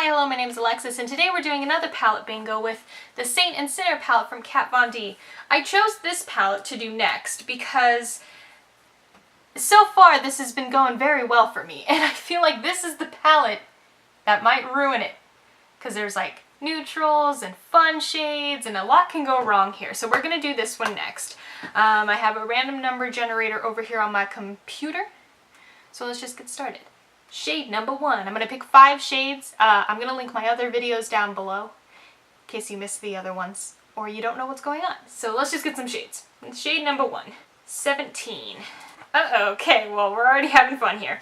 Hi, hello, my name is Alexis, and today we're doing another palette bingo with the Saint and Sinner palette from Kat Von D. I chose this palette to do next because so far this has been going very well for me, and I feel like this is the palette that might ruin it. Because there's like neutrals and fun shades, and a lot can go wrong here. So we're going to do this one next. I have a random number generator over here on my computer, so let's just get started. Shade number 1. I'm going to pick 5 shades. I'm going to link my other videos down below in case you missed the other ones or you don't know what's going on. So let's just get some shades. Shade number 1, 17. Okay, well, we're already having fun here.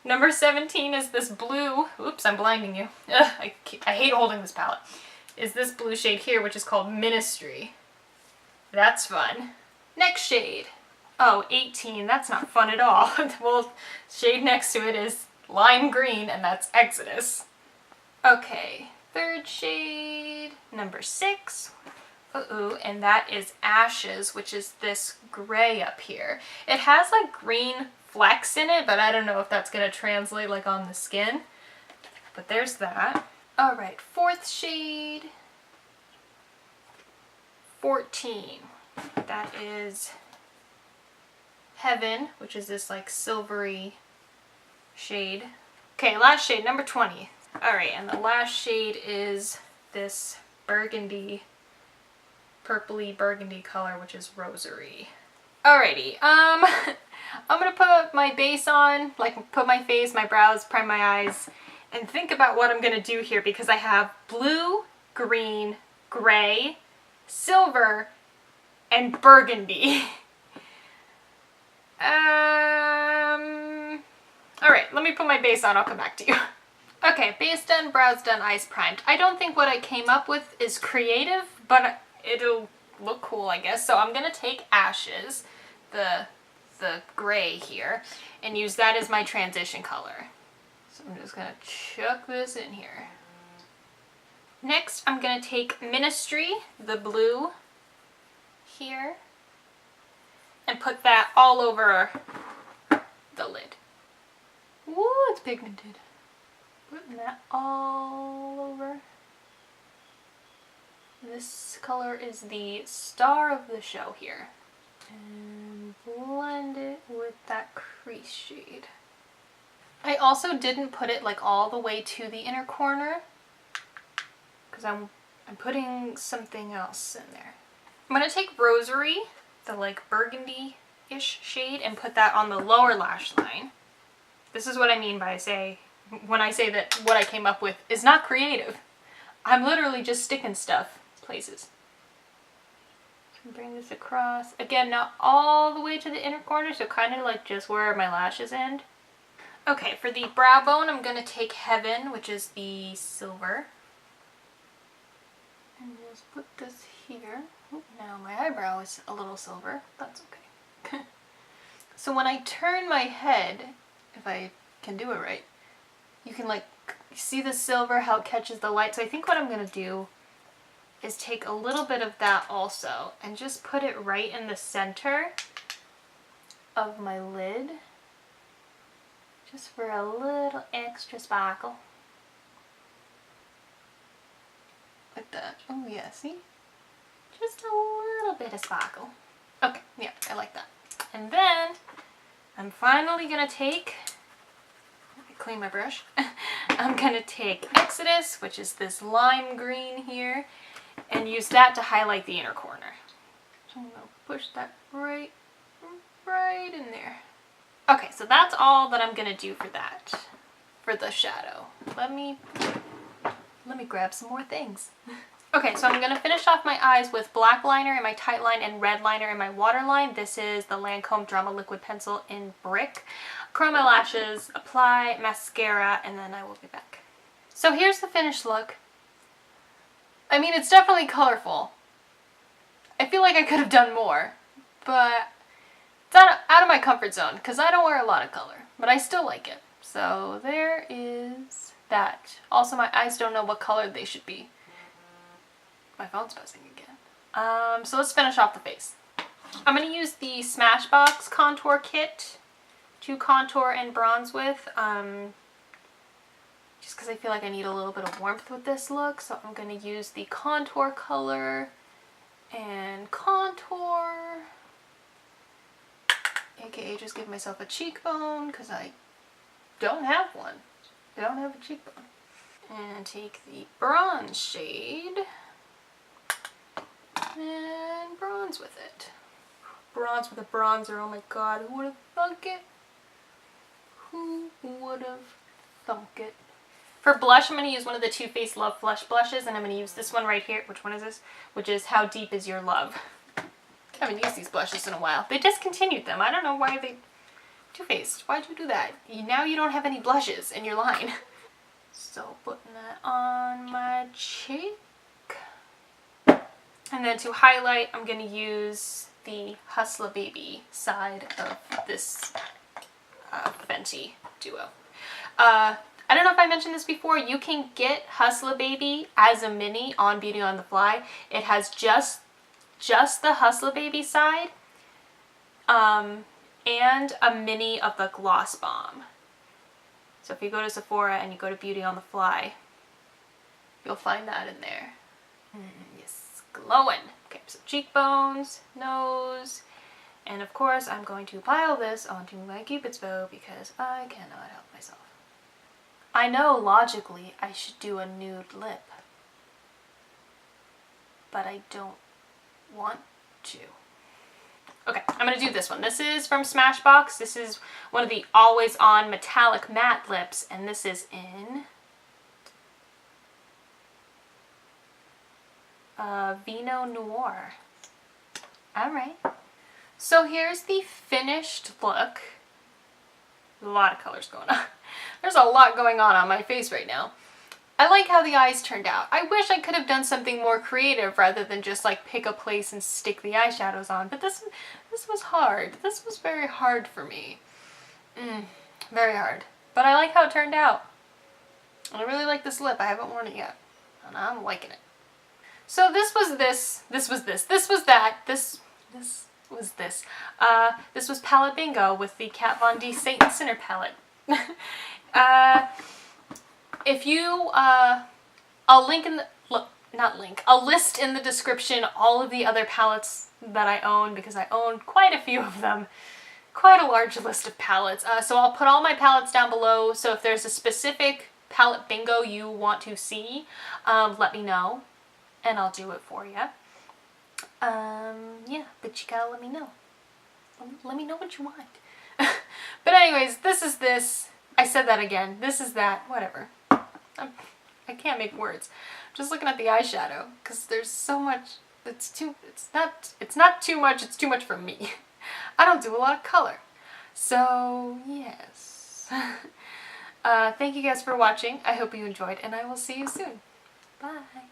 Number 17 is this blue. Oops, I'm blinding you. Ugh, I hate holding this palette. Is this blue shade here, which is called Ministry. That's fun. Next shade. Oh, 18. That's not fun at all. Well, shade next to it is lime green, and that's Exodus. Okay, third shade, number 6. And that is Ashes, which is this gray up here. It has like green flecks in it, but I don't know if that's gonna translate like on the skin. But there's that. Alright, fourth shade, 14. That is Heaven, which is this like silvery shade. Okay, last shade, number 20. Alright, and the last shade is this burgundy, purpley burgundy color, which is Rosary. Alrighty, I'm gonna put my base on, like put my face, my brows, prime my eyes, and think about what I'm gonna do here because I have blue, green, gray, silver, and burgundy. Alright, let me put my base on, I'll come back to you. Okay, base done, brows done, eyes primed. I don't think what I came up with is creative, but it'll look cool, I guess. So I'm gonna take Ashes, the gray here, and use that as my transition color. So I'm just gonna chuck this in here. Next, I'm gonna take Ministry, the blue here, and put that all over the lid. Woo, it's pigmented. Putting that all over. This color is the star of the show here. And blend it with that crease shade. I also didn't put it like all the way to the inner corner because I'm putting something else in there. I'm going to take Rosary, the like burgundy-ish shade, and put that on the lower lash line. This is what I mean by when I say that what I came up with is not creative. I'm literally just sticking stuff places. So bring this across. Again, not all the way to the inner corner, so kind of like just where my lashes end. Okay, for the brow bone, I'm going to take Heaven, which is the silver. And just put this here. Ooh, now my eyebrow is a little silver. That's okay. So when I turn my head, if I can do it right, you can like see the silver, how it catches the light. So I think what I'm going to do is take a little bit of that also and just put it right in the center of my lid. Just for a little extra sparkle. Like that. Oh yeah, see? Just a little bit of sparkle. Okay, yeah, I like that. And then I'm finally gonna take, let me clean my brush. I'm gonna take Exodus, which is this lime green here, and use that to highlight the inner corner. So I'm gonna push that right in there. Okay, so that's all that I'm gonna do for that, for the shadow. Let me grab some more things. Okay, so I'm gonna finish off my eyes with black liner in my tight line and red liner in my waterline. This is the Lancome Drama Liquid Pencil in Brick. Curl my lashes, apply mascara, and then I will be back. So here's the finished look. I mean, it's definitely colorful. I feel like I could have done more, but it's out of my comfort zone because I don't wear a lot of color, but I still like it. So there is that. Also, my eyes don't know what color they should be. My phone's buzzing again. So let's finish off the face. I'm going to use the Smashbox contour kit to contour and bronze with. just because I feel like I need a little bit of warmth with this look. So I'm going to use the contour color and contour, aka just give myself a cheekbone because I don't have one. I don't have a cheekbone. And take the bronze shade and bronze with it. Bronze with a bronzer, oh my god, who would have thunk it? Who would have thunk it? For blush, I'm going to use one of the Too Faced Love Flush blushes, and I'm going to use this one right here. Which one is this? Which is How Deep Is Your Love. I haven't used these blushes in a while. They discontinued them. I don't know why they... Too Faced, why'd you do that? Now you don't have any blushes in your line. So putting that on my cheek. And then to highlight, I'm going to use the Hustler Baby side of this Fenty duo. I don't know if I mentioned this before, you can get Hustler Baby as a mini on Beauty on the Fly. It has just the Hustler Baby side and a mini of the Gloss Bomb. So if you go to Sephora and you go to Beauty on the Fly, you'll find that in there. Yes, glowing. Okay, so cheekbones, nose, and of course I'm going to pile this onto my Cupid's bow because I cannot help myself. I know logically I should do a nude lip, but I don't want to. Okay, I'm going to do this one. This is from Smashbox. This is one of the Always On Metallic Matte Lips, and this is in Vino Noir. Alright. So here's the finished look. A lot of colors going on. There's a lot going on my face right now. I like how the eyes turned out. I wish I could have done something more creative rather than just like pick a place and stick the eyeshadows on, but this was hard. This was very hard for me. Very hard. But I like how it turned out. I really like this lip. I haven't worn it yet, and I'm liking it. So this was this, this was this, this was that, this was this. This was Palette Bingo with the Kat Von D Saint and Sinner palette. If you, I'll link in the, I'll list in the description all of the other palettes that I own because I own quite a few of them. Quite a large list of palettes. So I'll put all my palettes down below, so if there's a specific palette bingo you want to see, let me know and I'll do it for you. Yeah, but you gotta let me know. Let me know what you want. But anyways, this is this. I said that again. This is that. Whatever. I can't make words. I'm just looking at the eyeshadow because there's so much. It's not too much. It's too much for me. I don't do a lot of color. So yes. Thank you guys for watching. I hope you enjoyed, and I will see you soon. Bye.